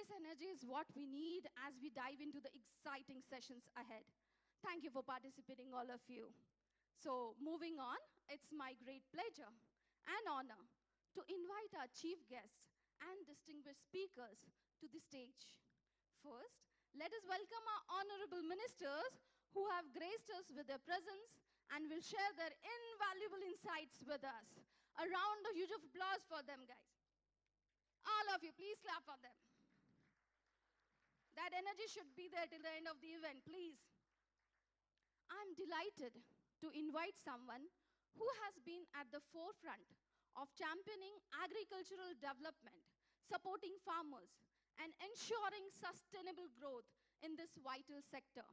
This energy is what we need as we dive into the exciting sessions ahead. Thank you for participating, all of you. So, moving on, it's my great pleasure and honor to invite our chief guests and distinguished speakers to the stage. First, let us welcome our honorable ministers who have graced us with their presence and will share their invaluable insights with us. A round of huge applause for them, guys. All of you, please clap for them. That energy should be there till the end of the event, please. I'm delighted to invite someone who has been at the forefront of championing agricultural development, supporting farmers, and ensuring sustainable growth in this vital sector.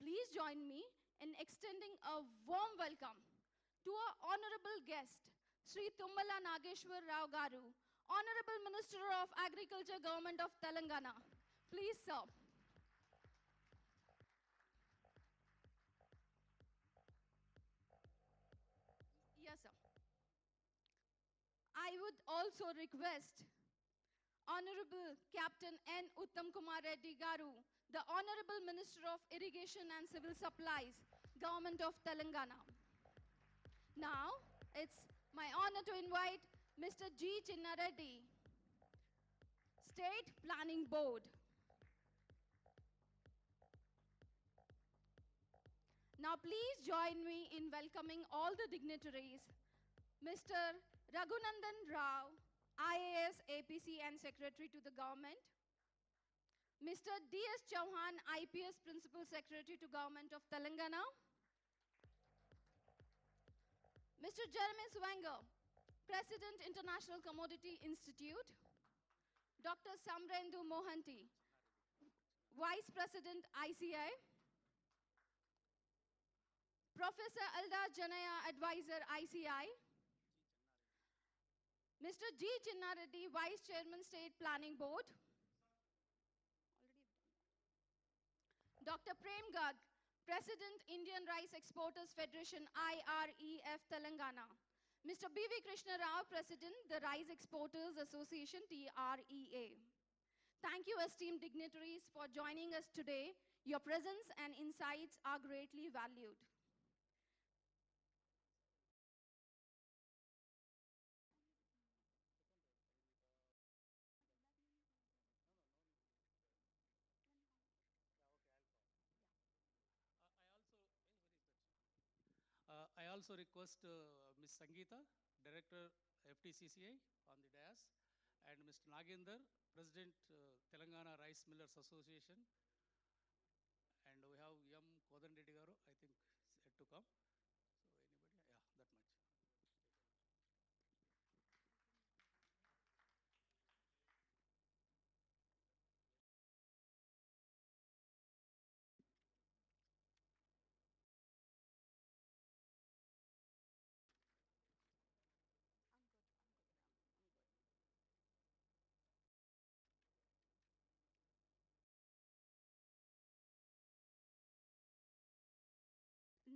Please join me in extending a warm welcome to our honorable guest, Sri Tummala Nageshwar Rao Garu, Honorable Minister of Agriculture, Government of Telangana. Please, sir. Yes, sir. I would also request Honorable Captain N. Uttam Kumar Reddy Garu, the Honorable Minister of Irrigation and Civil Supplies, Government of Telangana. Now, it's my honor to invite Mr. G. Chinna Reddy, State Planning Board. Now, please join me in welcoming all the dignitaries, Mr. Raghunandan Rao, IAS, APC and Secretary to the Government, Mr. D.S. Chauhan, IPS Principal Secretary to Government of Telangana, Mr. Jeremy Swanger, President, International Commodity Institute, Dr. Samrendu Mohanty, Vice President, ICI, Professor Eldar Janaya, Advisor, ICI, Mr. G. Chinna Reddy, Vice Chairman, State Planning Board. Already done that. Dr. Prem Garg, President, Indian Rice Exporters Federation, IREF, Telangana. Mr. B.V. Krishna Rao, President, the Rice Exporters Association, TREA. Thank you, esteemed dignitaries, for joining us today. Your presence and insights are greatly valued. I also request Ms. Sangeeta, Director FTCCI on the dais, and Mr. Nagendar, President Telangana Rice Millers Association, and we have M. Kodan Reddy Garu, I think, yet to come. So anybody? Yeah, that much. I'm good, ma'am. I'm good.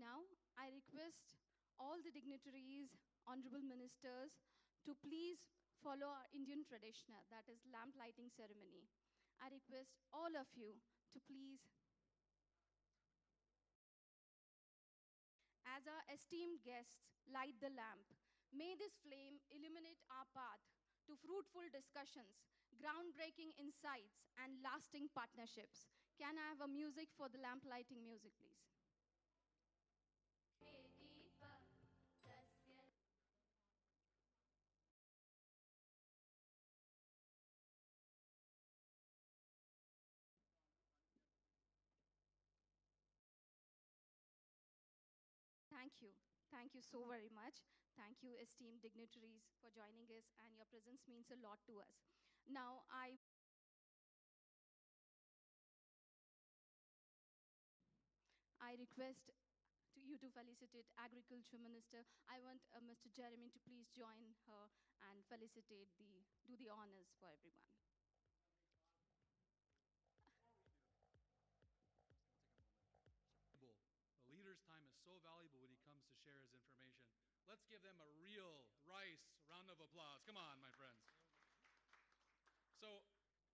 Now, I request all the dignitaries, honorable ministers, to please follow our Indian tradition, that is lamp lighting ceremony. I request all of you to please, as our esteemed guests light the lamp, may this flame illuminate our path to fruitful discussions, groundbreaking insights, and lasting partnerships. Can I have a music for the lamp lighting music, please? Thank you. Thank you so very much. Thank you, esteemed dignitaries, for joining us, and your presence means a lot to us. Now, I request you to felicitate Agriculture Minister. I want Mr. Jeremy to please join her and felicitate do the honors for everyone. A leader's time is so valuable when he comes to share his information. Let's give them a real Rice round of applause. Come on, my friends. So,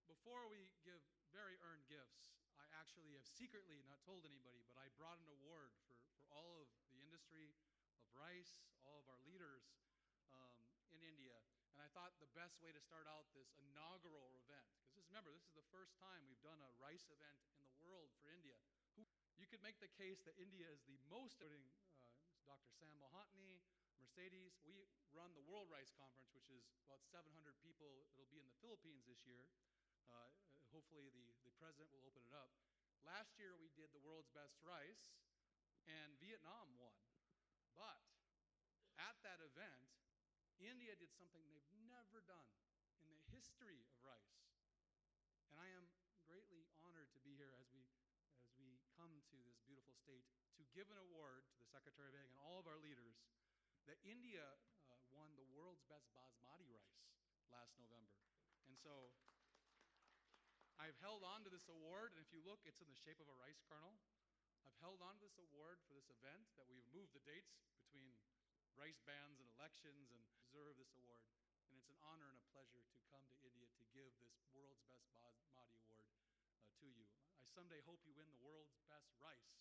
before before we give very earned gifts, I actually have secretly not told anybody, but I brought an award for all of the industry of rice, all of our leaders in India. And I thought the best way to start out this inaugural event, because remember, this is the first time we've done a rice event in the world for India. You could make the case that India is the most, including Dr. Sam Mohanty, Mercedes. We run the World Rice Conference, which is about 700 people. It'll be in the Philippines this year. Hopefully the president will open it up. Last year we did the world's best rice, and Vietnam won. But at that event, India did something they've never done in the history of rice. And I am greatly honored to be here as we come to this beautiful state to give an award to the Secretary of Ag and all of our leaders that India won the world's best basmati rice last November. And so I've held on to this award, and if you look, it's in the shape of a rice kernel. I've held on to this award for this event that we've moved the dates between rice bans and elections and deserve this award. And it's an honor and a pleasure to come to India to give this world's best basmati award to you. I someday hope you win the world's best rice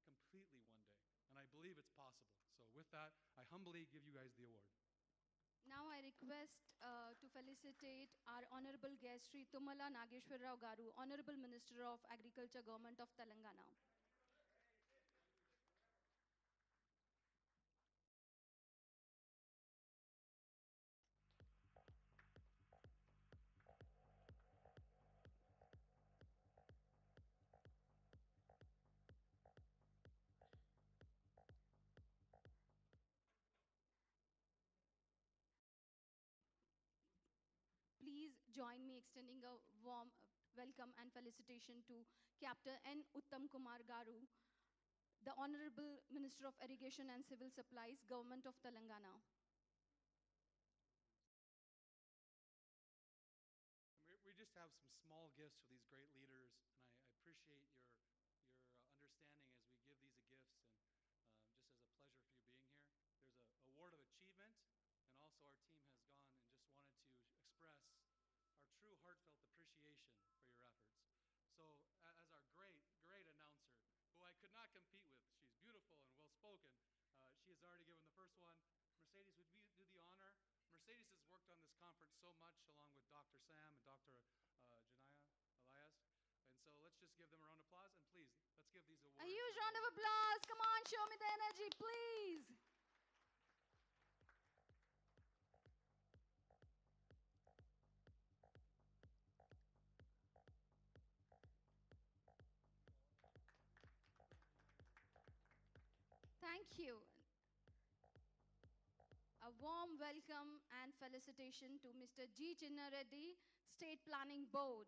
completely one day. And I believe it's possible. So with that, I humbly give you guys the award. Now I request to felicitate our Honorable Guest, Sri Tumala Nageshwar Rao Garu, Honorable Minister of Agriculture, Government of Telangana. Please join me extending a warm welcome and felicitation to Captain N. Uttam Kumar Garu, the Honorable Minister of Irrigation and Civil Supplies, Government of Telangana. We just have some small gifts for these great leaders, and I appreciate your understanding as we give these gifts, and just as a pleasure for you being here. There's an award of achievement, and also our team has gone and just wanted to express our true heartfelt appreciation for your efforts. So as our great announcer, who I could not compete with, she's beautiful and well-spoken, she has already given the first one. Mercedes, would you do the honor? Mercedes has worked on this conference so much along with Dr. Sam and Dr. Janaya Elias. And so let's just give them a round of applause, and please, let's give these awards. A huge round of applause. Come on, show me the energy, please. Thank you. A warm welcome and felicitation to Mr. G. Chinna Reddy, State Planning Board.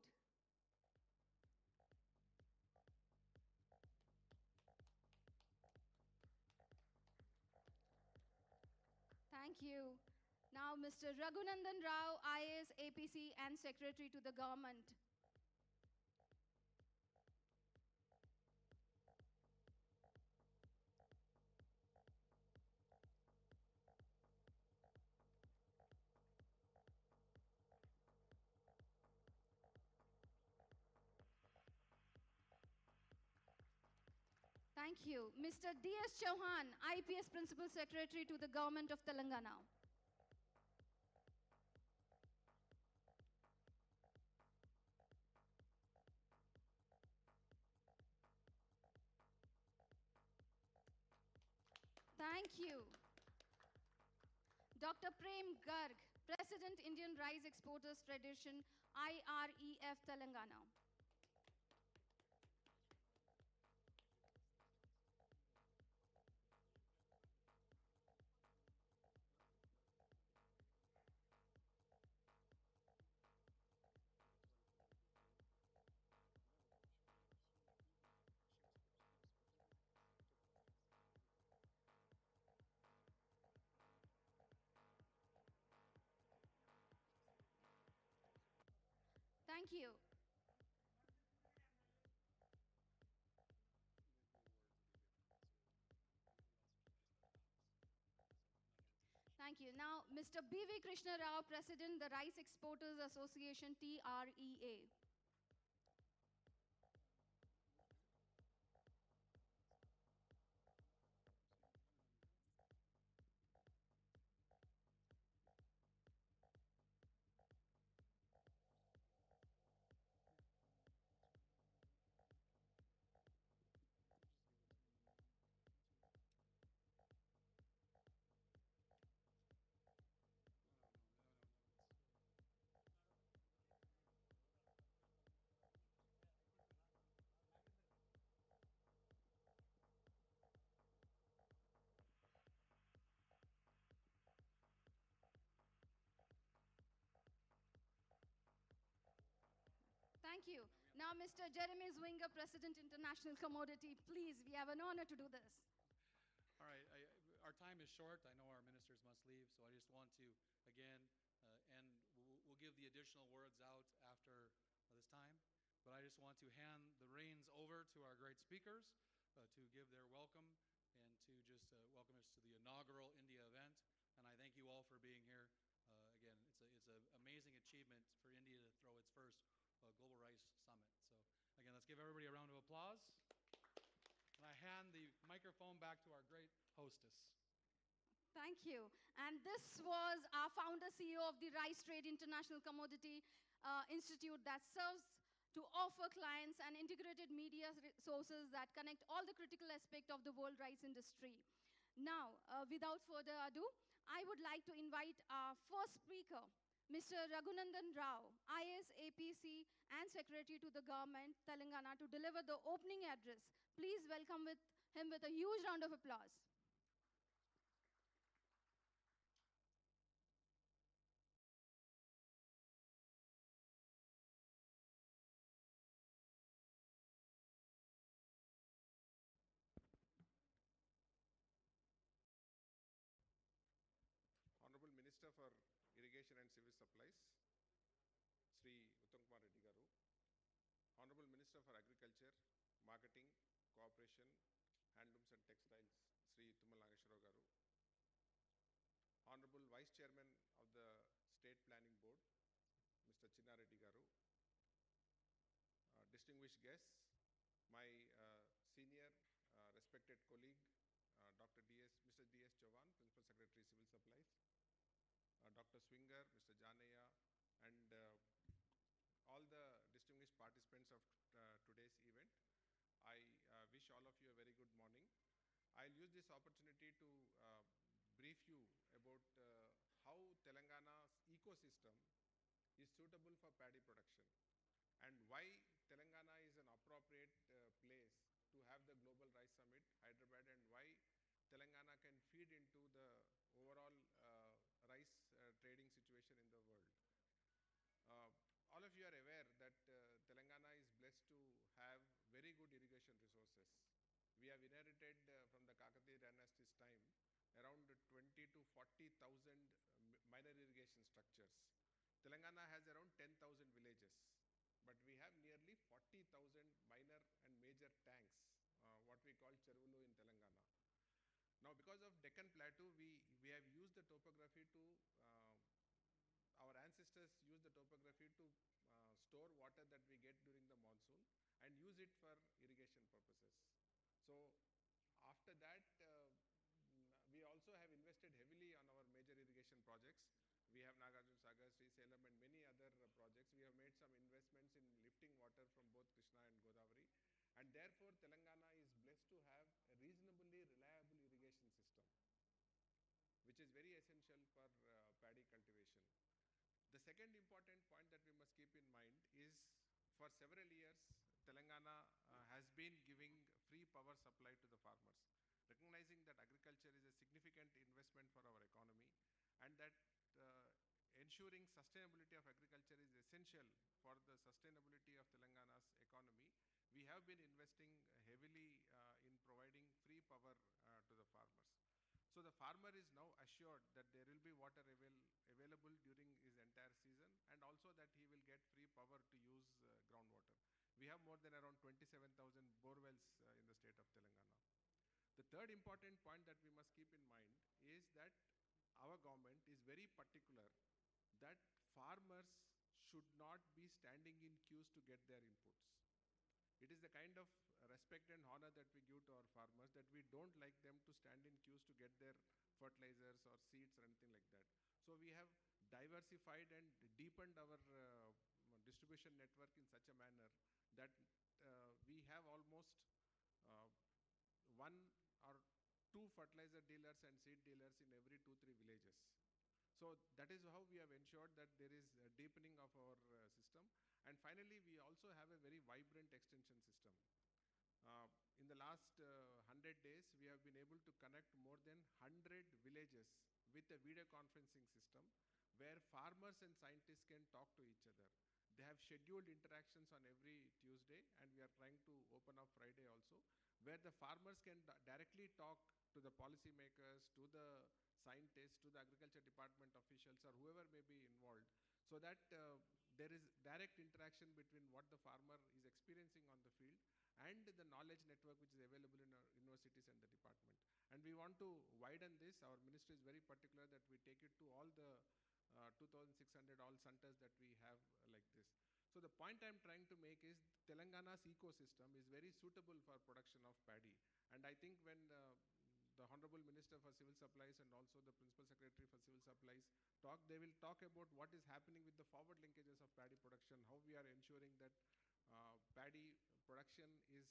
Thank you. Now, Mr. Raghunandan Rao, IAS, APC, and Secretary to the Government. Thank you. Mr. D.S. Chauhan, IPS Principal Secretary to the Government of Telangana. Thank you. Dr. Prem Garg, President, Indian Rice Exporters Federation, IREF, Telangana. Thank you. Thank you. Now, Mr. B.V. Krishna Rao, President, the Rice Exporters Association, TREA. you. Now, Mr. Jeremy Zwinger, President, International Commodity, please, we have an honor to do this. All right, our time is short. I know our ministers must leave, so I just want to, again, and we'll give the additional words out after this time. But I just want to hand the reins over to our great speakers to give their welcome and to just welcome us to the inaugural India event. And I thank you all for being here. Again, it's an amazing achievement for India to throw its first Global Rice Summit. So again, let's give everybody a round of applause. And I hand the microphone back to our great hostess. Thank you. And this was our founder CEO of the Rice Trade International Commodity Institute that serves to offer clients an integrated media sources that connect all the critical aspects of the world rice industry. Now, without further ado, I would like to invite our first speaker, Mr. Raghunandan Rao, IAS, APC, and Secretary to the Government, Telangana, to deliver the opening address. Please welcome him with a huge round of applause. Honorable Minister for Irrigation and Civil Supplies, Sri Uttam Kumar Reddy Garu, Honorable Minister for Agriculture, Marketing, Cooperation, Handlooms and Textiles, Sri Tummala Nageshwara Garu, Honorable Vice Chairman of the State Planning Board, Mr. Chinna Reddy Garu, distinguished guests, my senior respected colleague, Mr. D.S. Chauhan, Principal Secretary, Civil Supplies, Dr. Swinger, Mr. Janaya, and all the distinguished participants of today's event. I wish all of you a very good morning. I'll use this opportunity to brief you about how Telangana's ecosystem is suitable for paddy production and why Telangana is an appropriate place to have the Global Rice Summit, Hyderabad, and why Telangana can feed into the overall rice trading situation in the world. All of you are aware that Telangana is blessed to have very good irrigation resources. We have inherited from the Kakatiya dynasty's time around 20 to 40,000 minor irrigation structures. Telangana has around 10,000 villages, but we have nearly 40,000 minor and major tanks, what we call Chervulu in Telangana. Now, because of Deccan Plateau, we have used the topography to, our ancestors used the topography to store water that we get during the monsoon and use it for irrigation purposes. So, after that, we also have invested heavily on our major irrigation projects. We have Nagarjuna Sagar, Sri Salem, and many other projects. We have made some investments in lifting water from both Krishna and Godavari. And therefore, Telangana is blessed to have a reasonably reliable irrigation system, which is very essential for paddy cultivation. The second important point that we must keep in mind is for several years, Telangana has been giving free power supply to the farmers, recognizing that agriculture is a significant investment for our economy and that ensuring sustainability of agriculture is essential for the sustainability of Telangana's economy. We have been investing heavily in providing free power to the farmers. So the farmer is now assured that there will be water available during his entire season and also that he will get free power to use groundwater. We have more than around 27,000 borewells in the state of Telangana. The third important point that we must keep in mind is that our government is very particular that farmers should not be standing in queues to get their inputs. It is the kind of respect and honor that we give to our farmers that we don't like them to stand in queues to get their fertilizers or seeds or anything like that. So we have diversified and deepened our distribution network in such a manner that we have almost one or two fertilizer dealers and seed dealers in every 2-3 villages. So that is how we have ensured that there is a deepening of our system. And finally, we also have a very vibrant extension system. In the last 100 days, we have been able to connect more than 100 villages with a video conferencing system where farmers and scientists can talk to each other. They have scheduled interactions on every Tuesday, and we are trying to open up Friday also, where the farmers can directly talk to the policymakers, to the scientists, to the agriculture department officials, or whoever may be involved, so that there is direct interaction between what the farmer is experiencing on the field and the knowledge network which is available in our universities and the department. And we want to widen this. Our ministry is very particular that we take it to all the 2,600 all centers that we have like this. So the point I'm trying to make is Telangana's ecosystem is very suitable for production of paddy. And I think when the Honorable Minister for Civil Supplies and also the Principal Secretary for Civil Supplies talk, they will talk about what is happening with the forward linkages of paddy production, how we are ensuring that paddy production is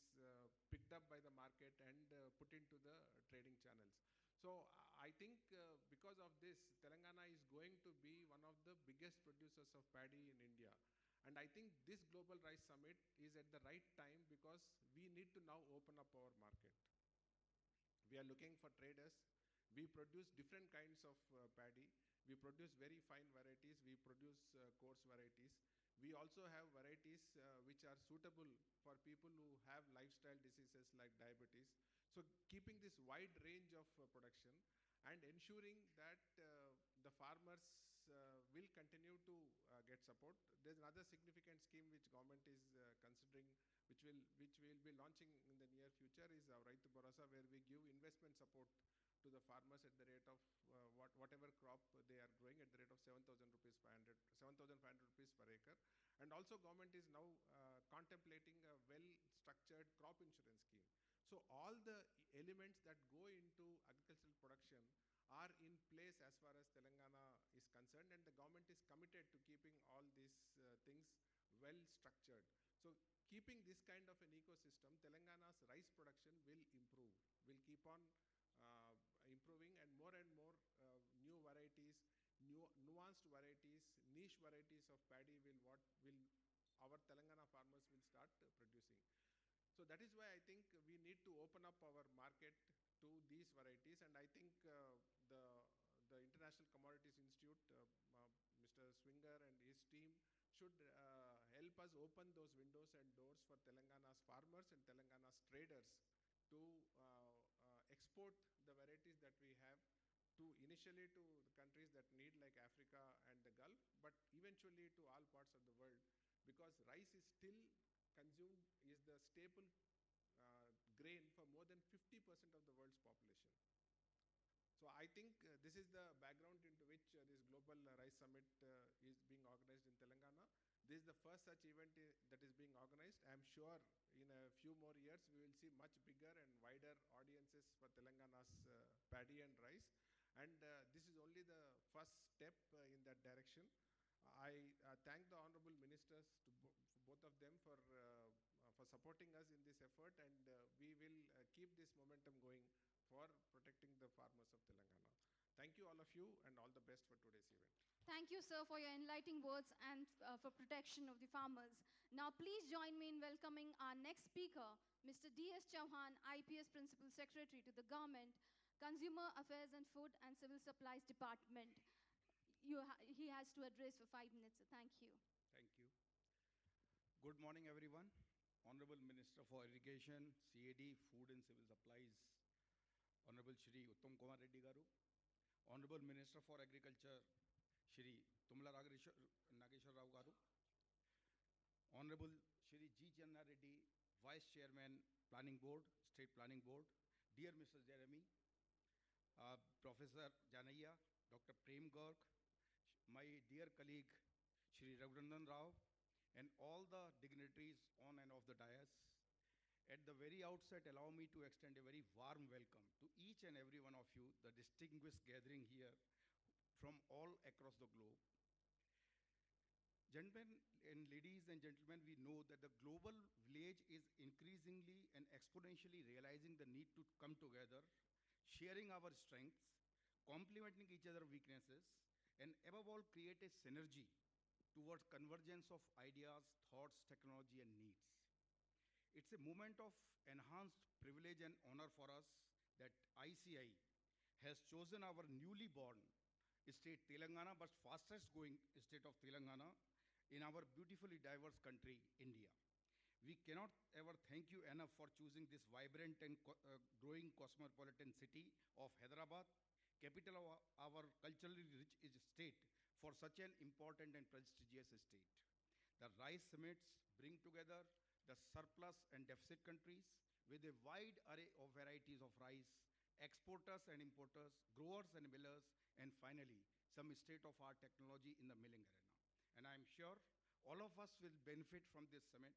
picked up by the market and put into the trading channels. So I think because of this, Telangana is going to be one of the biggest producers of paddy in India. And I think this Global Rice Summit is at the right time because we need to now open up our market. We are looking for traders. We produce different kinds of paddy. We produce very fine varieties. We produce coarse varieties. We also have varieties which are suitable for people who have lifestyle diseases like diabetes. So keeping this wide range of production and ensuring that the farmers will continue to get support. There's another significant scheme which government is considering, which we'll be launching in the near future, is our Raitu Bharasa, where we give investment support to the farmers at the rate of whatever crop they are growing at the rate of 7,500 rupees per acre. And also government is now contemplating a well-structured crop insurance scheme. So all the elements that go into agricultural production are in place as far as Telangana is concerned, and the government is committed to keeping all these things well structured. So keeping this kind of an ecosystem, Telangana's rice production will improve, will keep on improving, and more new varieties, nuanced varieties, niche varieties of paddy will our Telangana farmers will start producing. So that is why I think we need to open up our market to these varieties, and I think the International Commodities Institute, Mr. Swinger and his team should help us open those windows and doors for Telangana's farmers and Telangana's traders to export the varieties that we have initially to the countries that need, like Africa and the Gulf, but eventually to all parts of the world, because rice is still consumed, is the staple grain for more than 50% of the world's population. So I think this is the background into which this Global Rice Summit is being organized in Telangana. This is the first such event that is being organized. I am sure in a few more years we will see much bigger and wider audiences for Telangana's paddy and rice. And this is only the first step in that direction. I thank the Honorable Ministers, both of them, for supporting us in this effort, and we will keep this momentum going for protecting the farmers of Telangana. Thank you all of you, and all the best for today's event. Thank you, sir, for your enlightening words and for protection of the farmers. Now, please join me in welcoming our next speaker, Mr. D.S. Chauhan, IPS Principal Secretary to the Government, Consumer Affairs and Food and Civil Supplies Department. He has to address for 5 minutes. So thank you. Thank you. Good morning, everyone. Honorable Minister for Irrigation, CAD, Food and Civil Supplies, Honorable Shri Uttam Kumar Reddy Garu, Honorable Minister for Agriculture, Shri Tumla Nageshwar Rao Garu, Honorable Shri G. Channa Reddy, Vice Chairman, Planning Board, State Planning Board, dear Mr. Jeremy, Professor Janaiya, Dr. Prem Garg, my dear colleague, Shri Raghunandan Rao, and all the dignitaries on and off the dais. At the very outset, allow me to extend a very warm welcome to each and every one of you, the distinguished gathering here from all across the globe. Gentlemen and ladies and gentlemen, we know that the global village is increasingly and exponentially realizing the need to come together, sharing our strengths, complementing each other's weaknesses, and above all, create a synergy towards convergence of ideas, thoughts, technology, and needs. It's a moment of enhanced privilege and honor for us that ICI has chosen our newly born state Telangana, but fastest growing state of Telangana, in our beautifully diverse country, India. We cannot ever thank you enough for choosing this vibrant and growing cosmopolitan city of Hyderabad, capital of our culturally rich state, for such an important and prestigious state. The rice summits bring together the surplus and deficit countries with a wide array of varieties of rice, exporters and importers, growers and millers, and finally, some state-of-art technology in the milling arena. And I'm sure all of us will benefit from this summit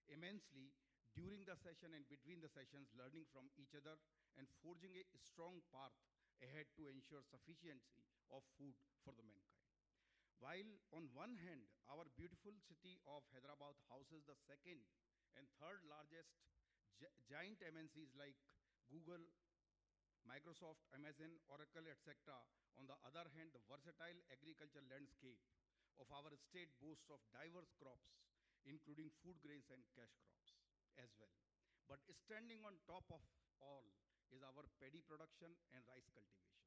immensely during the session and between the sessions, learning from each other and forging a strong path ahead to ensure sufficiency of food for the mankind. While on one hand, our beautiful city of Hyderabad houses the second and third largest giant MNCs like Google, Microsoft, Amazon, Oracle, etc. On the other hand, the versatile agriculture landscape of our state boasts of diverse crops, including food grains and cash crops as well. But standing on top of all is our paddy production and rice cultivation.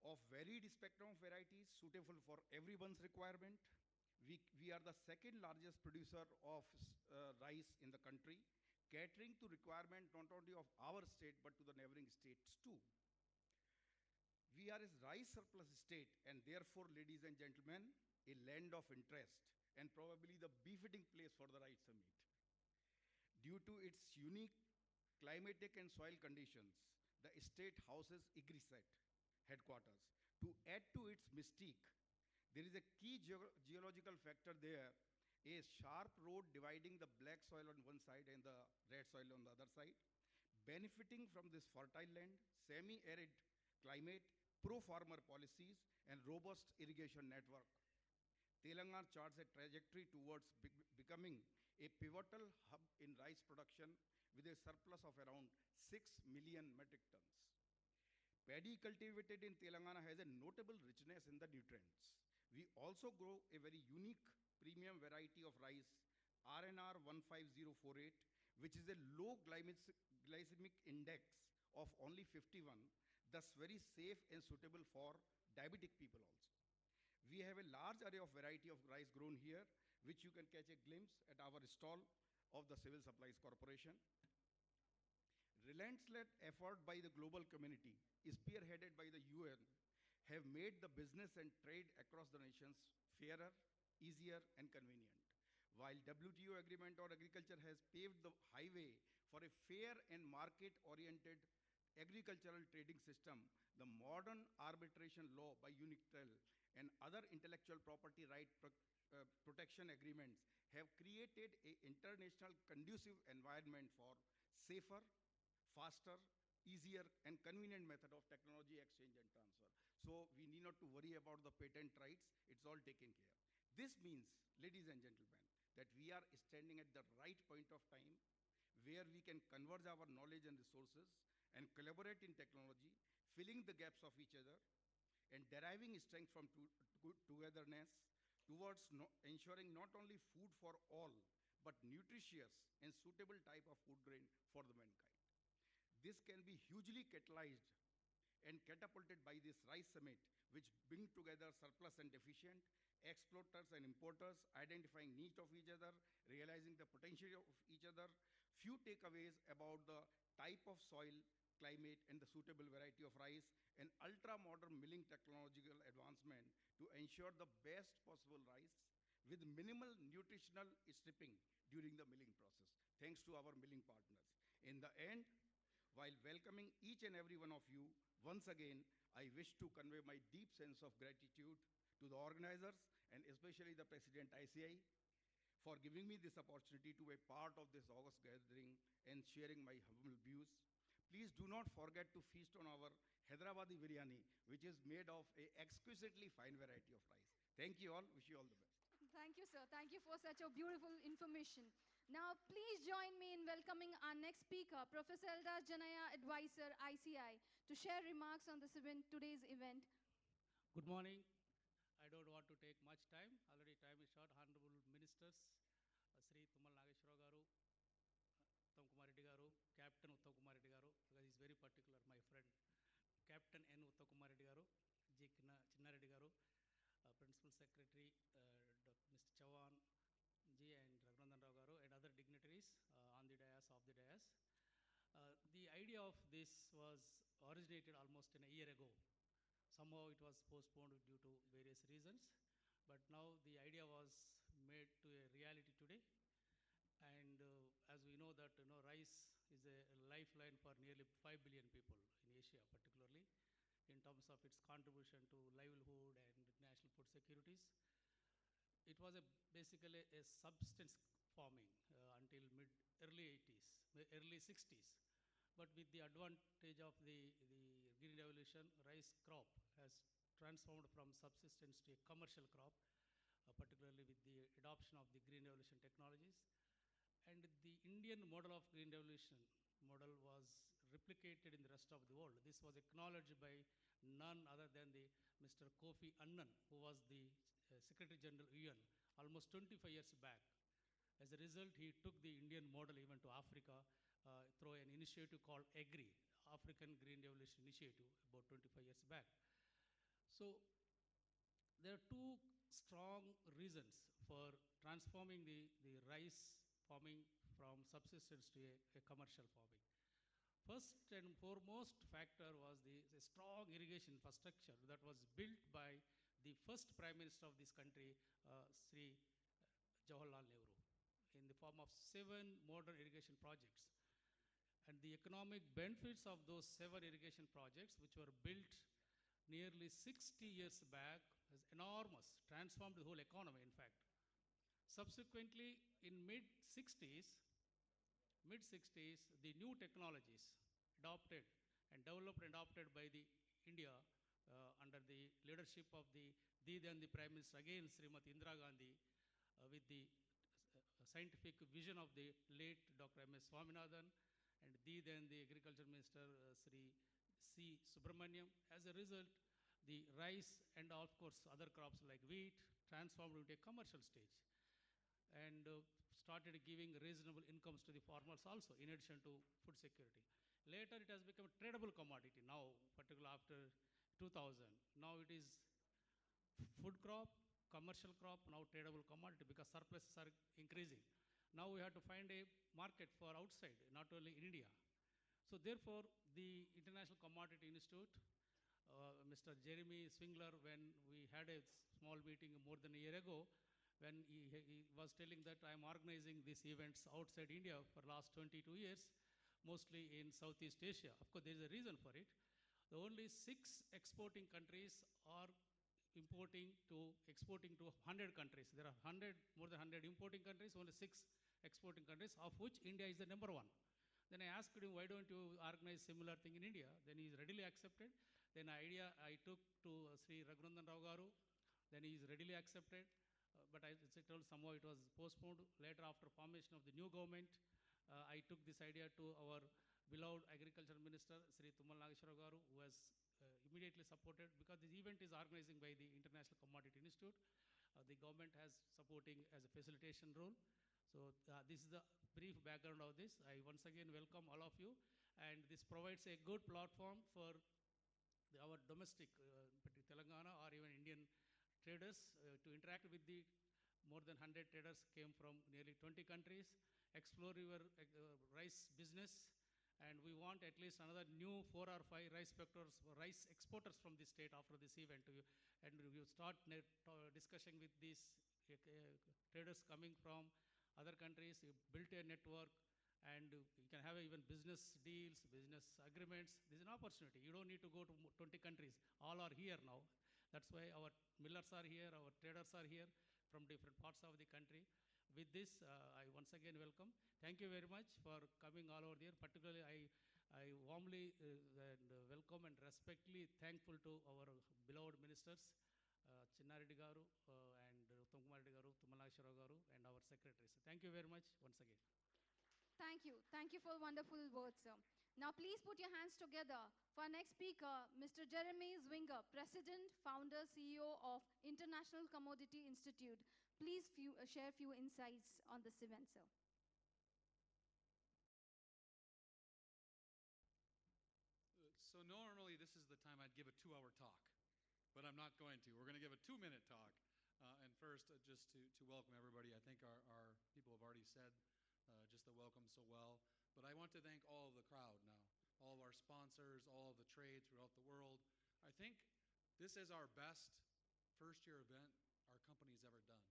Of varied spectrum of varieties suitable for everyone's requirement, we are the second largest producer of rice in the country, catering to requirement not only of our state but to the neighboring states too. We are a rice surplus state and therefore, ladies and gentlemen, a land of interest and probably the befitting place for the rice summit. Due to its unique climatic and soil conditions, the state houses IGRISET headquarters. To add to its mystique, there is a key geological factor there, a sharp road dividing the black soil on one side and the red soil on the other side. Benefiting from this fertile land, semi-arid climate, pro-farmer policies, and robust irrigation network, Telangana charts a trajectory towards becoming a pivotal hub in rice production with a surplus of around 6 million metric tons. Paddy cultivated in Telangana has a notable richness in the nutrients. We also grow a very unique premium variety of rice, RNR 15048, which is a low glycemic index of only 51, thus very safe and suitable for diabetic people also. We have a large array of variety of rice grown here, which you can catch a glimpse at our stall of the Civil Supplies Corporation. Relentless effort by the global community, spearheaded by the UN, have made the business and trade across the nations fairer, easier, and convenient. While WTO agreement on agriculture has paved the highway for a fair and market-oriented agricultural trading system, the modern arbitration law by UNICTRAL and other intellectual property right protection agreements have created an international conducive environment for safer, faster, easier, and convenient method of technology exchange and transfer. So we need not to worry about the patent rights, it's all taken care. This means, ladies and gentlemen, that we are standing at the right point of time where we can converge our knowledge and resources and collaborate in technology, filling the gaps of each other and deriving strength from togetherness towards ensuring not only food for all, but nutritious and suitable type of food grain for the mankind. This can be hugely catalyzed and catapulted by this rice summit, which bring together surplus and deficient, exporters and importers, identifying needs of each other, realizing the potential of each other, few takeaways about the type of soil, climate, and the suitable variety of rice, and ultra-modern milling technological advancement to ensure the best possible rice with minimal nutritional stripping during the milling process, thanks to our milling partners. In the end, while welcoming each and every one of you, once again, I wish to convey my deep sense of gratitude to the organizers and especially the President ICI for giving me this opportunity to be part of this August gathering and sharing my humble views. Please do not forget to feast on our Hyderabadi biryani, which is made of an exquisitely fine variety of rice. Thank you all. Wish you all the best. Thank you, sir. Thank you for such a beautiful information. Now, please join me in welcoming our next speaker, Professor Eldar Janaya, Advisor, ICI, to share remarks on today's event. Good morning. I don't want to take much time. Already time is short. Honorable Ministers, Sri Tumal Nageshwara garu, Uttam Kumar Reddy garu, Captain Uttam Kumar Reddy garu, because he's very particular, my friend. Captain N. Uttam Kumar Reddy garu, G. Chinna Reddy garu, Principal Secretary, Mr. Chavan ji and Raghunandan Rao garu and other dignitaries on the dais, off the dais. The idea of this was originated almost a year ago. Somehow it was postponed due to various reasons, but now the idea was made to a reality today. And as we know that rice is a lifeline for nearly 5 billion people in Asia, particularly in terms of its contribution to livelihood and national food securities. It was basically a substance farming until mid early 80s, early 60s. But with the advantage of the green revolution, rice crop has transformed from subsistence to a commercial crop, particularly with the adoption of the green revolution technologies. And the Indian model of green revolution model was replicated in the rest of the world. This was acknowledged by none other than the Mr. Kofi Annan, who was the Secretary General UN almost 25 years back. As a result, he took the Indian model even to Africa through an initiative called AGRI, African Green Revolution Initiative, about 25 years back. So there are two strong reasons for transforming the rice farming from subsistence to a commercial farming. First and foremost factor was the strong irrigation infrastructure that was built by the first Prime Minister of this country, Sri Jawaharlal Nehru, in the form of 7 modern irrigation projects. And the economic benefits of those 7 irrigation projects, which were built nearly 60 years back, is enormous, transformed the whole economy, in fact. Subsequently, in mid-60s, the new technologies adopted and developed and adopted by the India under the leadership of the then the Prime Minister, again Srimati Indira Gandhi, with the scientific vision of the late Dr. M.S. Swaminathan, and then the Agriculture Minister, Sri C. Subramaniam. As a result, the rice and of course other crops like wheat transformed into a commercial stage and started giving reasonable incomes to the farmers also, in addition to food security. Later, it has become a tradable commodity now, particularly after 2000. Now it is food crop, commercial crop, now tradable commodity because surpluses are increasing. Now we have to find a market for outside, not only in India. So therefore, the International Commodity Institute, Mr. Jeremy Swingler, when we had a small meeting more than a year ago, when he was telling that I'm organizing these events outside India for last 22 years, mostly in Southeast Asia. Of course, there is a reason for it. The only 6 exporting countries are exporting to 100 countries. There are more than 100 importing countries, only 6 exporting countries, of which India is the number 1. Then I asked him, why don't you organize similar thing in India? Then he is readily accepted. Then idea I took to Sri Raghunandan Rao garu. Then he is readily accepted. But I told somehow it was postponed. Later, after formation of the new government, I took this idea to our beloved Agriculture Minister, Sri Tumal Nageshwara garu, who was immediately supported because this event is organizing by the International Commodity Institute. The government has supporting as a facilitation role. So this is the brief background of this. I once again welcome all of you, and this provides a good platform for our domestic Telangana or even Indian traders to interact with the more than 100 traders came from nearly 20 countries, explore your rice business, and we want at least another new 4 or 5 rice exporters from the state after this event. And we start discussing with these traders coming from other countries. You built a network, and you can have even business deals, business agreements. This is an opportunity. You don't need to go to 20 countries. All are here now. That's why our millers are here, our traders are here from different parts of the country. With this, I once again welcome. Thank you very much for coming all over there. Particularly, I warmly welcome and respectfully thankful to our beloved ministers, Chinnareddy garu and Uttam Kumar Reddy garu, Tumal Nageshwara garu, and our secretaries. Thank you very much once again. Thank you. Thank you for wonderful words, sir. Now, please put your hands together for our next speaker, Mr. Jeremy Zwinger, President, Founder, CEO of International Commodity Institute. Please share a few insights on this event, sir. So normally this is the time I'd give a 2-hour talk, but I'm not going to. We're going to give a 2-minute talk And first, just to welcome everybody, I think our people have already said just the welcome so well. But I want to thank all of the crowd now, all of our sponsors, all of the trade throughout the world. I think this is our best first-year event our company's ever done,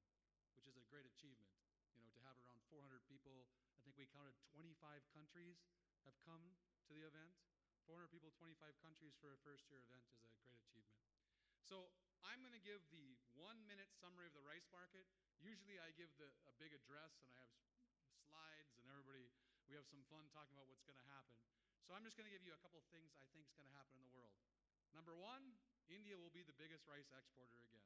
which is a great achievement. You know, to have around 400 people. I think we counted 25 countries have come to the event. 400 people, 25 countries for a first-year event is a great achievement. So I'm going to give the 1-minute summary of the rice market. Usually I give a big address and I have slides and we have some fun talking about what's going to happen. So I'm just going to give you a couple of things I think is going to happen in the world. Number one, India will be the biggest rice exporter again.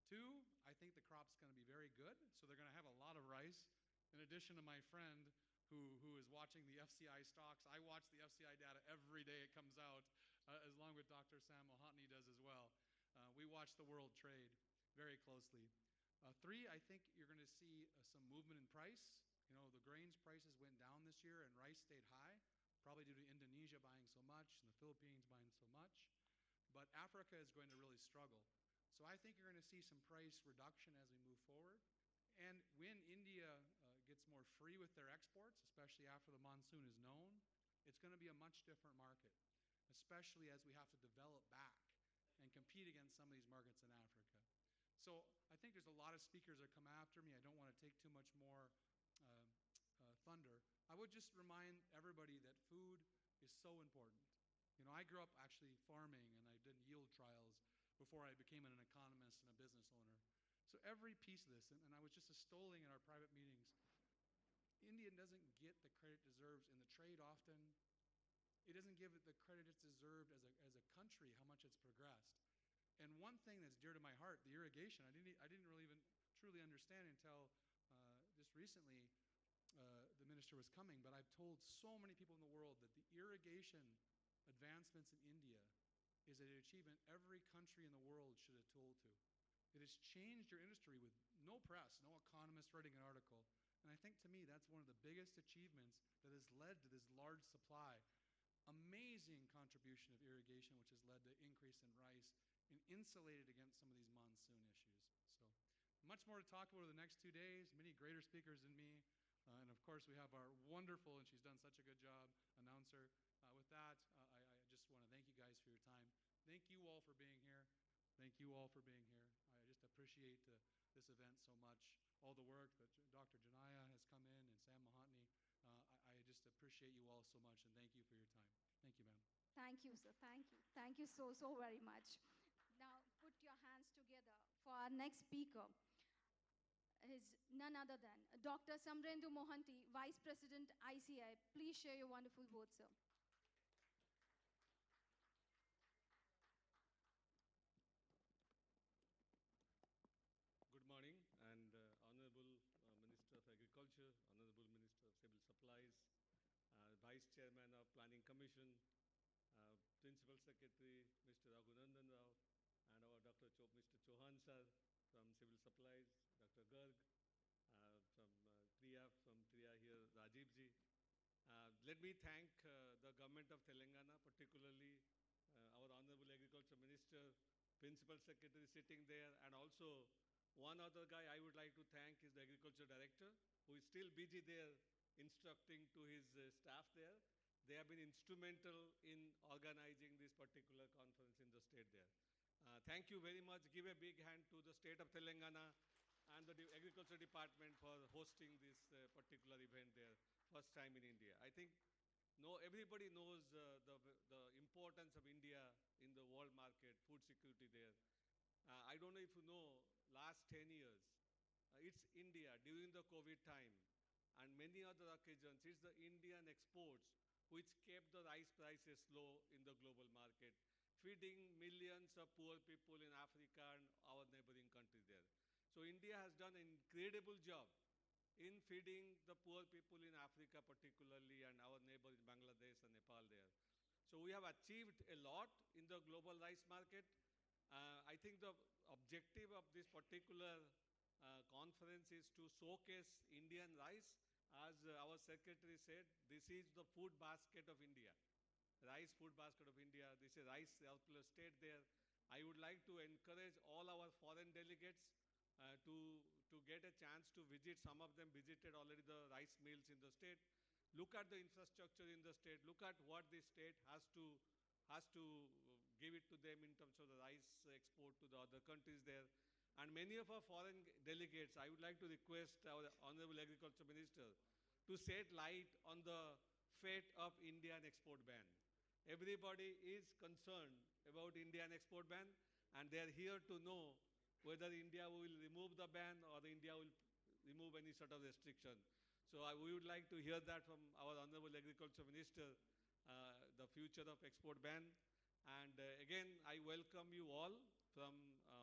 Two, I think the crop's going to be very good, so they're going to have a lot of rice. In addition to my friend who is watching the FCI stocks, I watch the FCI data every day it comes out, along with Dr. Sam Mohanty does as well. We watch the world trade very closely. Three, I think you're going to see some movement in price. You know, the grains prices went down this year and rice stayed high, probably due to Indonesia buying so much and the Philippines buying so much. But Africa is going to really struggle. So I think you're going to see some price reduction as we move forward. And when India gets more free with their exports, especially after the monsoon is known, it's going to be a much different market, especially as we have to develop back and compete against some of these markets in Africa. So I think there's a lot of speakers that come after me. I don't want to take too much more thunder. I would just remind everybody that food is so important. You know, I grew up actually farming and I did yield trials before I became an economist and a business owner. So every piece of this, and I was just extolling in our private meetings, India doesn't get the credit it deserves in the trade often. It doesn't give it the credit it's deserved as a country, how much it's progressed. And one thing that's dear to my heart, the irrigation, I didn't really even truly understand until just recently the minister was coming, but I've told so many people in the world that the irrigation advancements in India is an achievement every country in the world should have told to. It has changed your industry with no press, no economist writing an article. And I think to me that's one of the biggest achievements that has led to this large supply. Amazing contribution of irrigation, which has led to increase in rice and insulated against some of these monsoon issues. So much more to talk about over the next 2 days, many greater speakers than me. And of course we have our wonderful, and she's done such a good job, announcer. With that, I just want to thank you guys for your time. Thank you all for being here. Thank you all for being here. I just appreciate this event so much. All the work that Dr. Janaya has come in and Sam Mohanty. I just appreciate you all so much and thank you for your time. Thank you, ma'am. Thank you, sir. Thank you. Thank you so, so very much. Now, put your hands together for our next speaker. Is none other than Dr. Samrendu Mohanty, Vice President, ICI. Please share your wonderful words, sir. Good morning, and Honorable Minister of Agriculture, Honorable Minister of Civil Supplies, Vice Chairman of Planning Commission, Principal Secretary Mr. Raghunandan Rao, and our Mr. Chauhan sir from Civil Supplies, Dr. Garg, from Triya here, Rajiv ji. Let me thank the government of Telangana, particularly our Honorable Agriculture Minister, Principal Secretary sitting there, and also one other guy I would like to thank is the Agriculture Director, who is still busy there instructing to his staff there. They have been instrumental in organizing this particular conference in the state there. Thank you very much. Give a big hand to the state of Telangana and the Agriculture Department for hosting this particular event there, first time in India. I think everybody knows the importance of India in the world market, food security there. I don't know if you know, last 10 years, it's India during the COVID time and many other occasions, it's the Indian exports which kept the rice prices low in the global market, feeding millions of poor people in Africa and our neighboring countries there. So India has done an incredible job in feeding the poor people in Africa particularly and our neighbors in Bangladesh and Nepal there. So we have achieved a lot in the global rice market. I think the objective of this particular conference is to showcase Indian rice. As our secretary said, this is the food basket of India. Rice food basket of India. This is rice surplus state there. I would like to encourage all our foreign delegates to get a chance to visit. Some of them visited already the rice mills in the state. Look at the infrastructure in the state. Look at what the state has to give it to them in terms of the rice export to the other countries there. And many of our foreign delegates, I would like to request our Honorable Agriculture Minister to shed light on the fate of Indian export ban. Everybody is concerned about Indian export ban, and they are here to know whether India will remove the ban or India will remove any sort of restriction. So we would like to hear that from our Honorable Agriculture Minister, the future of export ban. And again, I welcome you all from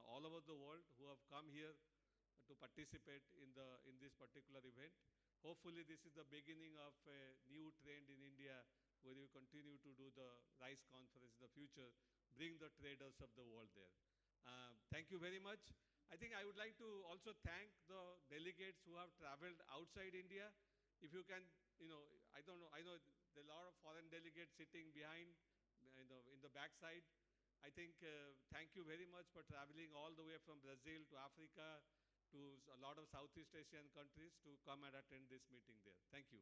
all over the world who have come here to participate in this particular event. Hopefully, this is the beginning of a new trend in India where you continue to do the rice conference in the future, bring the traders of the world there. Thank you very much. I think I would like to also thank the delegates who have traveled outside India. If you can, I don't know, I know there are a lot of foreign delegates sitting behind, in the backside. I think thank you very much for traveling all the way from Brazil to Africa to a lot of Southeast Asian countries to come and attend this meeting there. Thank you.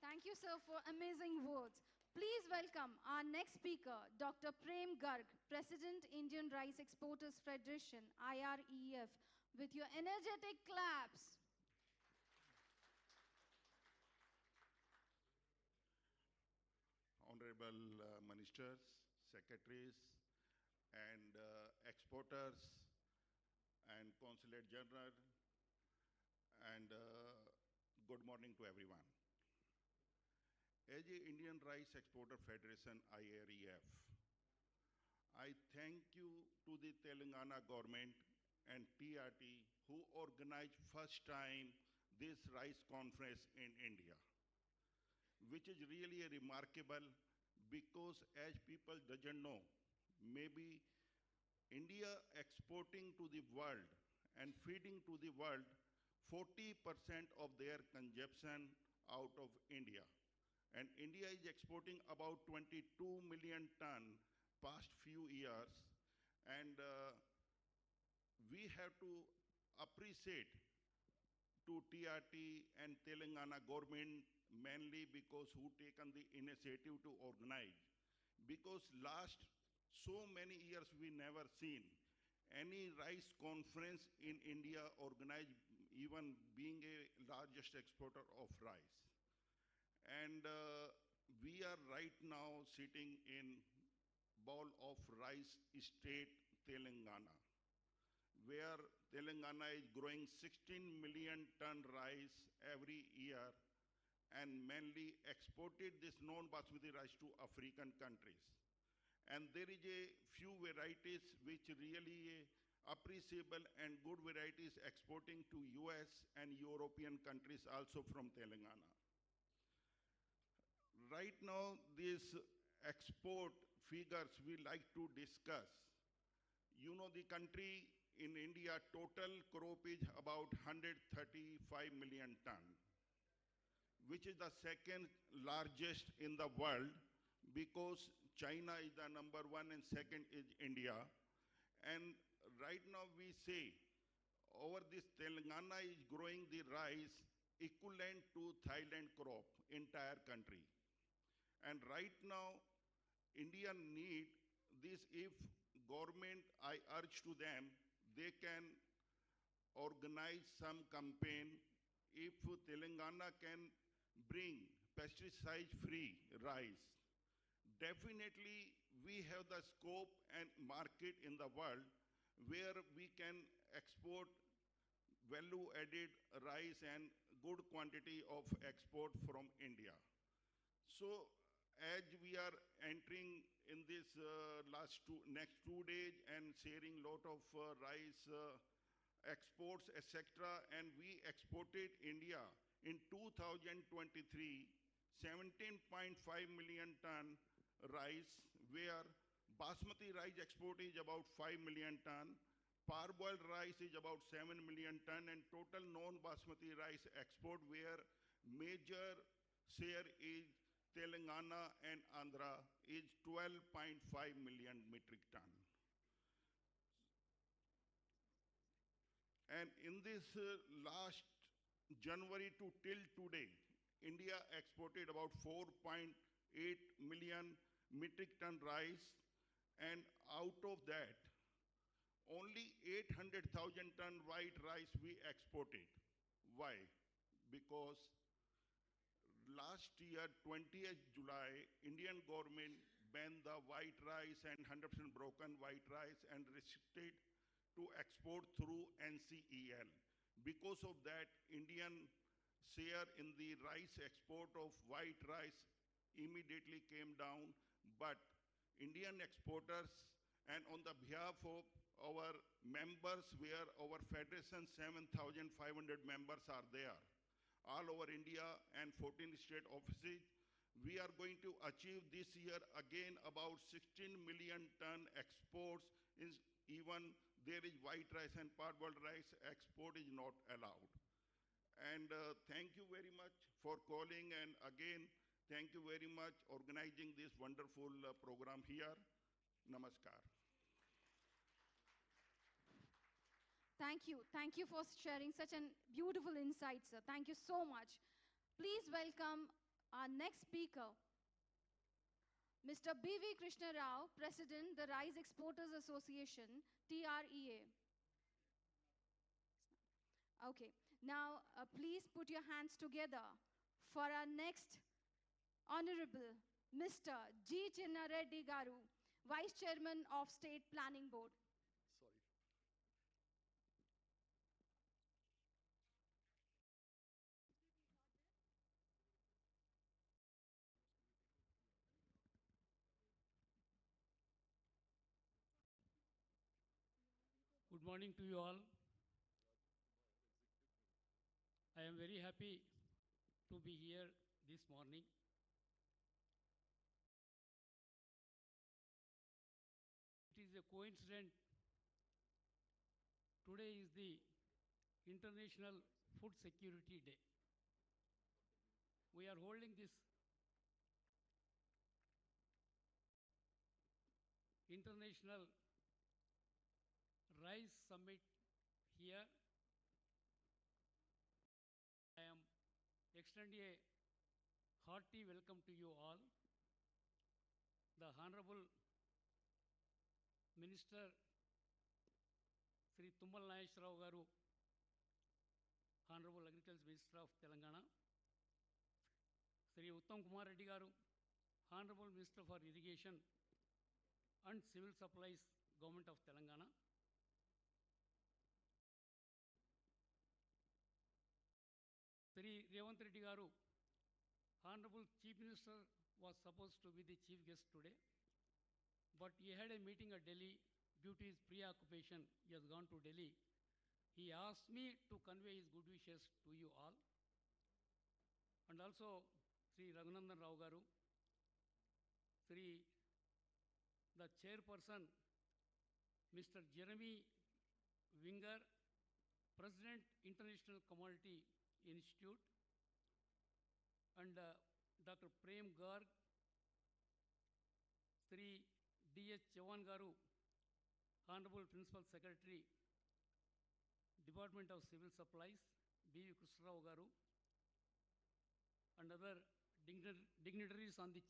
Thank you, sir, for amazing words. Please welcome our next speaker, Dr. Prem Garg, President, Indian Rice Exporters Federation, IREF, with your energetic claps. Honorable ministers, secretaries, and exporters, and consulate general, and good morning to everyone. As a Indian Rice Exporter Federation, IREF, I thank you to the Telangana government and TRT who organized first time this rice conference in India, which is really a remarkable because as people doesn't know, maybe India exporting to the world and feeding to the world 40% of their consumption out of India. And India is exporting about 22 million ton past few years. And we have to appreciate to TRT and Telangana government mainly because who taken the initiative to organize. Because last so many years we never seen any rice conference in India organized, even being a largest exporter of rice. And we are right now sitting in bowl of rice state Telangana, where Telangana is growing 16 million ton rice every year and mainly exported this non-basmati rice to African countries. And there is a few varieties which really appreciable and good varieties exporting to US and European countries also from Telangana. Right now, these export figures we like to discuss. You know, the country in India, total crop is about 135 million ton, which is the second largest in the world because China is the number one and second is India. And right now we say over this Telangana is growing the rice equivalent to Thailand crop, entire country. And right now, India need this. If government, I urge to them, they can organize some campaign. If Telangana can bring pesticide-free rice, definitely we have the scope and market in the world where we can export value-added rice and good quantity of export from India. So as we are entering in this next 2 days and sharing lot of rice exports, etc., and we exported India in 2023, 17.5 million ton rice, where basmati rice export is about 5 million ton, parboiled rice is about 7 million ton, and total non-basmati rice export where major share is Telangana and Andhra is 12.5 million metric ton. And in this last January to till today, India exported about 4.8 million metric ton rice, and out of that, only 800,000 ton white rice we exported. Why? Because last year, 20th July, Indian government banned the white rice and 100% broken white rice and restricted to export through NCEL. Because of that, Indian share in the rice export of white rice immediately came down, but Indian exporters, and on the behalf of our members, where our federation 7,500 members are there, all over India and 14 state offices, we are going to achieve this year again about 16 million ton exports. Even there is white rice and parboiled rice, export is not allowed. And thank you very much for calling, and again, thank you very much organizing this wonderful program here. Namaskar. Thank you. Thank you for sharing such a beautiful insight, sir. Thank you so much. Please welcome our next speaker, Mr. B.V. Krishna Rao, President, the Rice Exporters Association, TREA. Okay, now please put your hands together for our next Honorable Mr. G. Chinna Reddy Garu, Vice Chairman of State Planning Board. Sorry. Good morning to you all. I am very happy to be here this morning. It is a coincidence. Today is the International Food Security Day. We are holding this International Rice Summit here. I am extending a hearty welcome to you all. The Honorable Minister Sri Tummal Nageswararao Garu, Honorable Agriculture Minister of Telangana, Sri Uttam Kumar Reddy Garu, Honorable Minister for Irrigation and Civil Supplies, Government of Telangana, Sri Revanth Reddy Garu, Honorable Chief Minister was supposed to be the chief guest today, but he had a meeting at Delhi. Due to his preoccupation, he has gone to Delhi. He asked me to convey his good wishes to you all. And also Sri Raghunandan Rao Garu, Sri the Chairperson, Mr. Jeremy Winger, President, International Commodity Institute, and Dr. Prem Garg, Sri D.H. Chavan Garu, Honorable Principal Secretary, Department of Civil Supplies, B.V. Krishna Rao Garu, and other dignitaries on the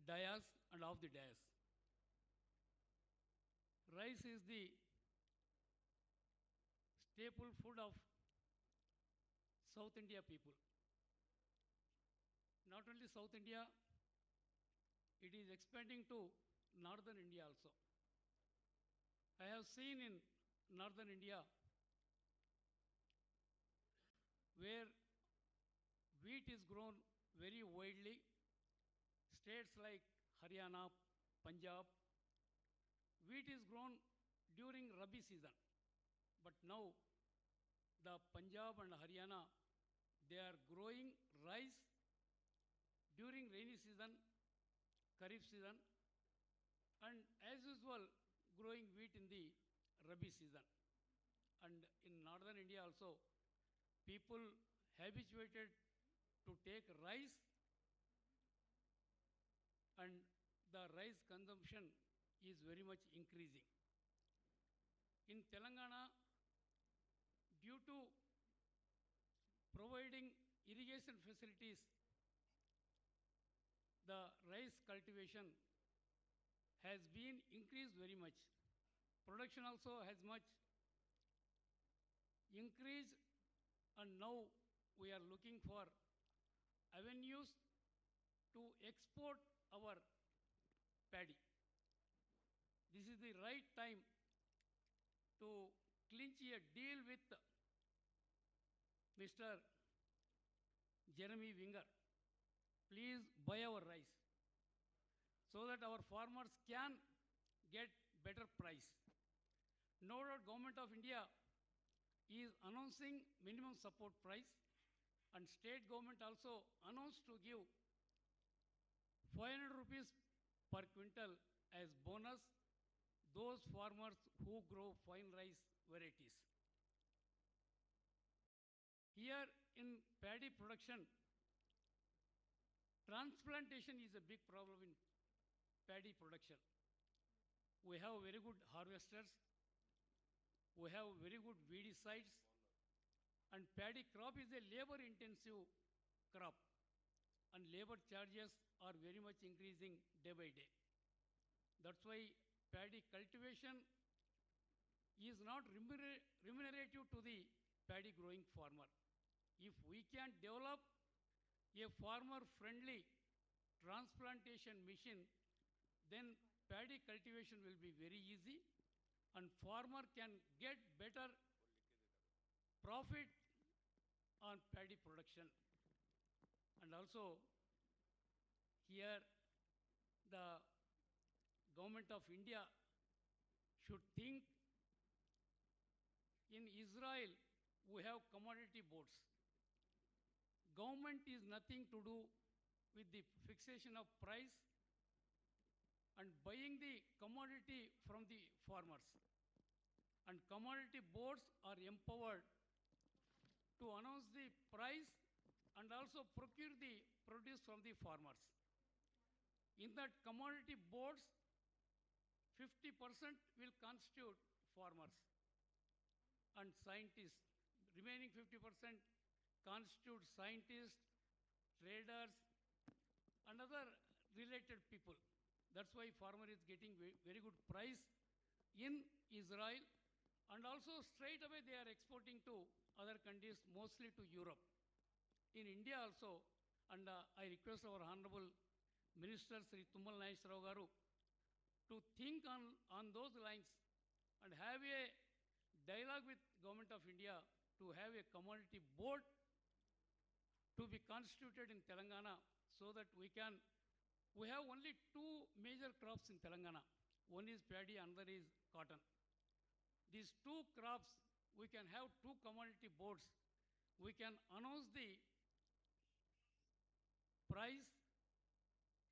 dais and off the dais. Rice is the staple food of South India people. Not only South India, it is expanding to Northern India also. I have seen in Northern India where wheat is grown very widely. States like Haryana, Punjab, wheat is grown during Rabi season. But now the Punjab and Haryana, they are growing rice during rainy season, Kharif season, and as usual growing wheat in the Rabi season. And in Northern India also, people habituated to take rice, and the rice consumption is very much increasing. In Telangana, due to providing irrigation facilities, the rice cultivation has been increased very much. Production also has much increased, and now we are looking for avenues to export our paddy. This is the right time to clinch a deal with Mr. Jeremy Winger. Please buy our rice so that our farmers can get better price. No doubt Government of India is announcing minimum support price, and state government also announced to give 500 rupees per quintal as bonus those farmers who grow fine rice varieties. Here in paddy production, transplantation is a big problem in paddy production. We have very good harvesters, we have very good weedicides, and paddy crop is a labor-intensive crop, and labor charges are very much increasing day by day. That's why paddy cultivation is not remunerative to the paddy growing farmer. If we can develop a farmer-friendly transplantation machine, then paddy cultivation will be very easy, and farmer can get better profit on paddy production. And also here the Government of India should think. In Israel we have commodity boards. Government is nothing to do with the fixation of price and buying the commodity from the farmers. And commodity boards are empowered to announce the price and also procure the produce from the farmers. In that commodity boards, 50% will constitute farmers and scientists. Remaining 50% constitute scientists, traders, and other related people. That's why farmer is getting very good price in Israel, and also straight away they are exporting to other countries, mostly to Europe. In India also, and I request our Honorable Minister Sri Tummal Nageswara Rao Garu to think on those lines and have a dialogue with Government of India to have a commodity board to be constituted in Telangana, so that we have only two major crops in Telangana. One is paddy, another is cotton. These two crops, we can have two commodity boards. We can announce the price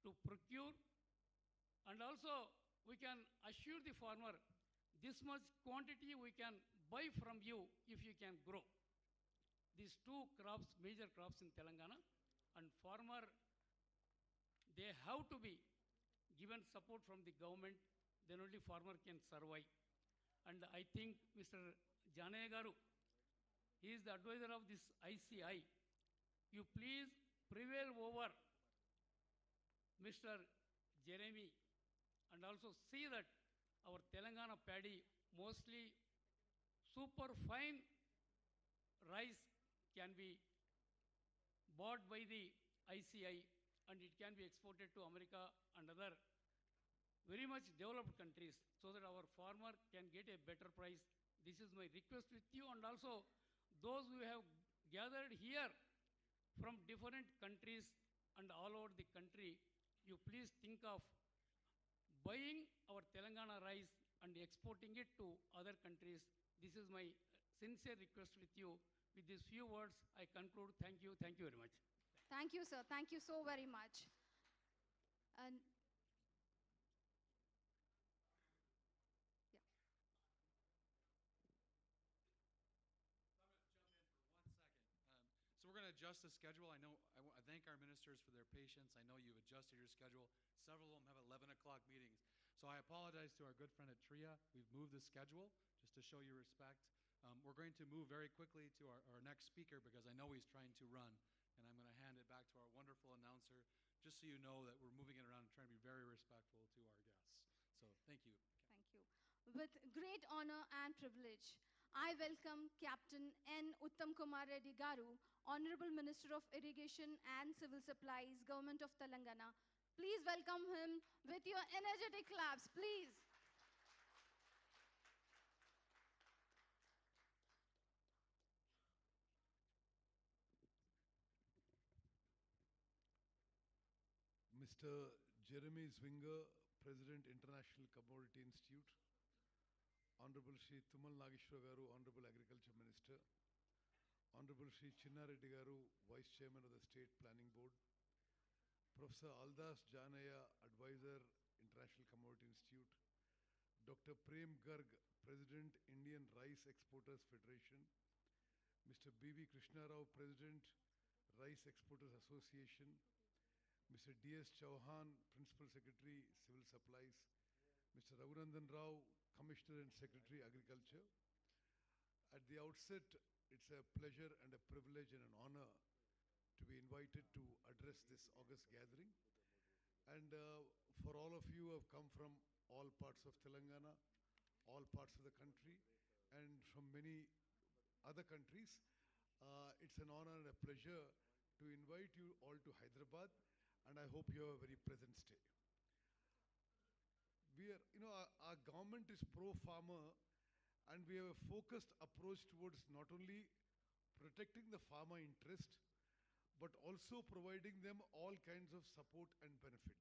to procure, and also we can assure the farmer this much quantity we can buy from you if you can grow. These two crops, major crops in Telangana, and farmer, they have to be given support from the government, then only farmer can survive. And I think Mr. Janaya Garu, he is the advisor of this ICI. You please prevail over Mr. Jeremy and also see that our Telangana paddy, mostly super fine rice, can be bought by the ICI and it can be exported to America and other very much developed countries, so that our farmer can get a better price. This is my request with you, and also those who have gathered here from different countries and all over the country, you please think of buying our Telangana rice and exporting it to other countries. This is my sincere request with you. With these few words, I conclude. Thank you. Thank you very much. Thank you, sir. Thank you so very much. And yeah. So I'm going to jump in for 1 second. So we're going to adjust the schedule. I thank our ministers for their patience. I know you've adjusted your schedule. Several of them have 11 o'clock meetings. So I apologize to our good friend at TRIA. We've moved the schedule just to show you respect. We're going to move very quickly to our next speaker because I know he's trying to run, and I'm going to hand it back to our wonderful announcer, just so you know that we're moving it around and trying to be very respectful to our guests. So thank you. Thank you. With great honor and privilege, I welcome Captain N. Uttam Kumar Reddy Garu, Honorable Minister of Irrigation and Civil Supplies, Government of Telangana. Please welcome him with your energetic claps, please. Mr. Jeremy Zwinger, President, International Commodity Institute, Honorable Shri Tumal Nageshwara Garu, Honorable Agriculture Minister, Honorable Shri Chinna Reddy Garu, Vice Chairman of the State Planning Board, Professor Aldas Janaya, Advisor, International Commodity Institute, Dr. Prem Garg, President, Indian Rice Exporters Federation, Mr. B.V. Krishna Rao, President, Rice Exporters Association, Mr. D.S. Chauhan, Principal Secretary, Civil Supplies, Mr. Raghunandan Rao, Commissioner and Secretary, Agriculture. At the outset, it's a pleasure and a privilege and an honor to be invited to address this August gathering. And for all of you who have come from all parts of Telangana, all parts of the country, and from many other countries, it's an honor and a pleasure to invite you all to Hyderabad, and I hope you have a very pleasant stay. Our government is pro-farmer, and we have a focused approach towards not only protecting the farmer interest, but also providing them all kinds of support and benefit.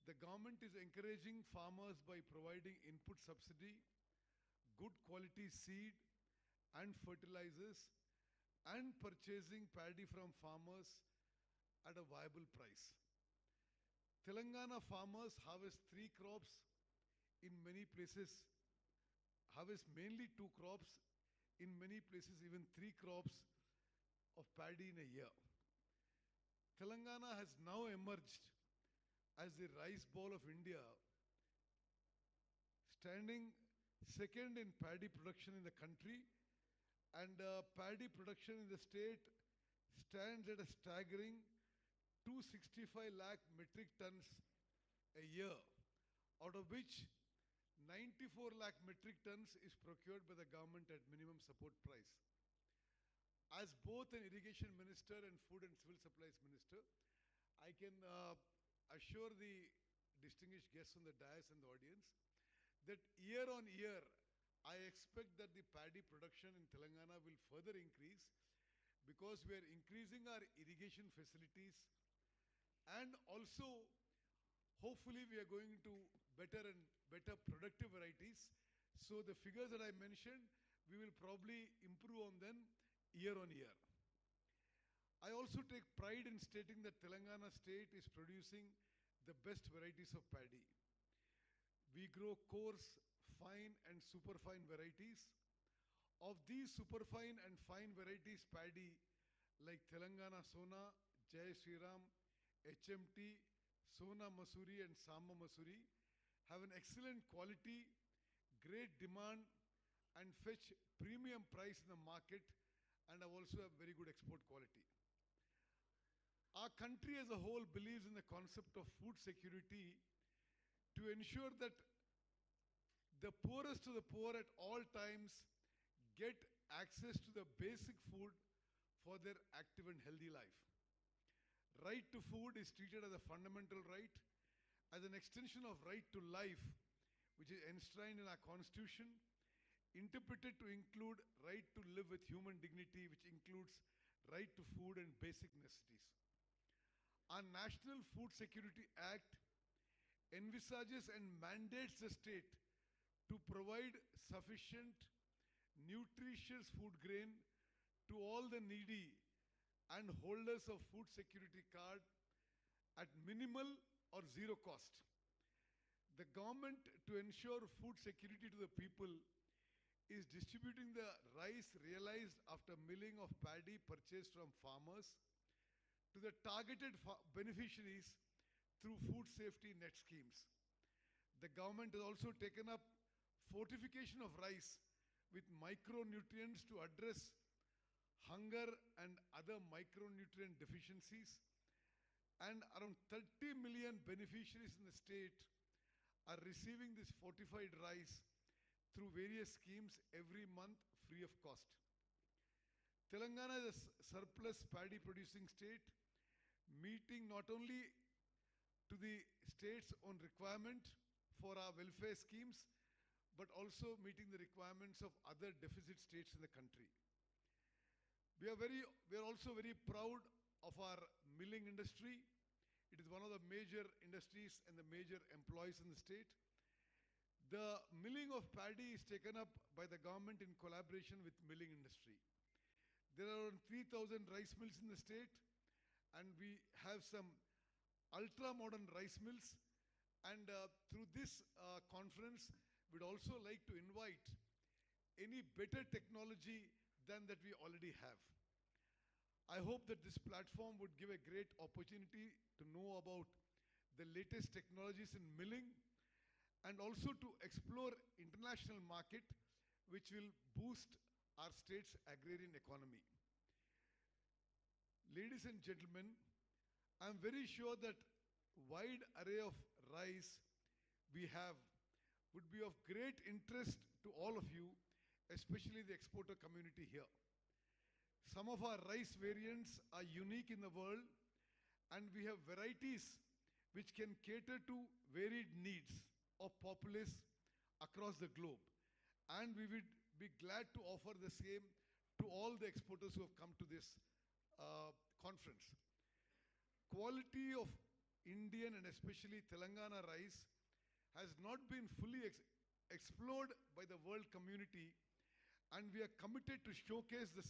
The government is encouraging farmers by providing input subsidy, good quality seed and fertilizers, and purchasing paddy from farmers at a viable price. Telangana farmers harvest 3 crops, in many places harvest mainly 2 crops, in many places even 3 crops of paddy in a year. Telangana has now emerged as the rice bowl of India, standing second in paddy production in the country, and paddy production in the state stands at a staggering 265 lakh metric tons a year, out of which 94 lakh metric tons is procured by the government at minimum support price. As both an irrigation minister and food and civil supplies minister, I can assure the distinguished guests on the dais and the audience that year on year, I expect that the paddy production in Telangana will further increase because we are increasing our irrigation facilities, and also hopefully we are going to better and better productive varieties. So the figures that I mentioned, we will probably improve on them year on year. I also take pride in stating that Telangana state is producing the best varieties of paddy. We grow coarse, fine and superfine varieties. Of these superfine and fine varieties paddy like Telangana Sona, Jai Sri Ram, HMT, Sona Masuri and Samba Masuri have an excellent quality, great demand and fetch premium price in the market, and have also have very good export quality. Our country as a whole believes in the concept of food security to ensure that the poorest of the poor at all times get access to the basic food for their active and healthy life. Right to food is treated as a fundamental right, as an extension of right to life, which is enshrined in our constitution, interpreted to include right to live with human dignity, which includes right to food and basic necessities. Our National Food Security Act envisages and mandates the state to provide sufficient nutritious food grain to all the needy and holders of food security card at minimal or zero cost. The government, to ensure food security to the people, is distributing the rice realized after milling of paddy purchased from farmers to the targeted beneficiaries through food safety net schemes. The government has also taken up fortification of rice with micronutrients to address hunger and other micronutrient deficiencies. And around 30 million beneficiaries in the state are receiving this fortified rice through various schemes every month free of cost. Telangana is a surplus paddy producing state, meeting not only to the state's own requirement for our welfare schemes, but also meeting the requirements of other deficit states in the country. We are also very proud of our milling industry. It is one of the major industries and the major employees in the state. The milling of paddy is taken up by the government in collaboration with milling industry. There are around 3,000 rice mills in the state, and we have some ultra-modern rice mills. And through this conference, we'd also like to invite any better technology than that we already have. I hope that this platform would give a great opportunity to know about the latest technologies in milling and also to explore international market, which will boost our state's agrarian economy. Ladies and gentlemen, I'm very sure that wide array of rice we have would be of great interest to all of you, especially the exporter community here. Some of our rice variants are unique in the world, and we have varieties which can cater to varied needs of populace across the globe. And we would be glad to offer the same to all the exporters who have come to this conference. Quality of Indian and especially Telangana rice has not been fully explored by the world community, and we are committed to showcase the